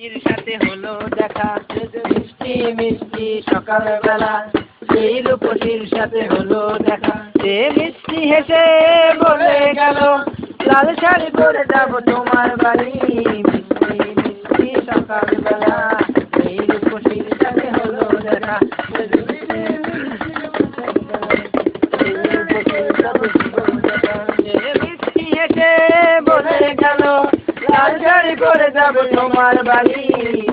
মিষ্টির সাথে হলো দেখা, মিষ্টি মিষ্টি সকালবেলা সেই রূপসীর সাথে হলো দেখা। সে মিষ্টি হেসে বলে গেল, লাল শাড়ি পরে যাবো তোমার বাড়ি। মিষ্টি মিষ্টি সকালবেলা সেই রূপসীর সাথে হলো দেখা। মিষ্টি হেসে বলে গেল, লাল শাড়ি পরে যাবো তোমার বাড়ি।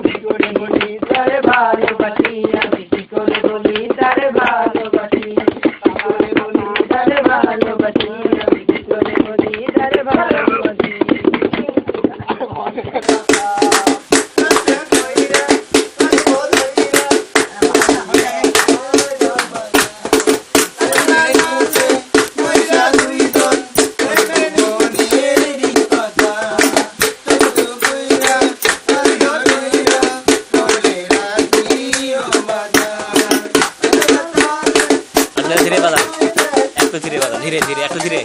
কি করে বলি তারে ভালোবাসি, আমি কি করে বলি তারে ভালোবাসি, কি করে বলি তারে ভালোবাসি, আমি কি করে বলি তারে ভালোবাসি। धीरे वाला एक तो धीरे वाला धीरे धीरे एक तो धीरे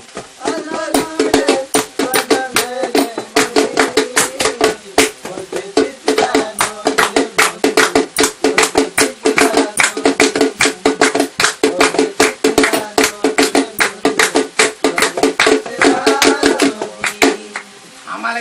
हमारे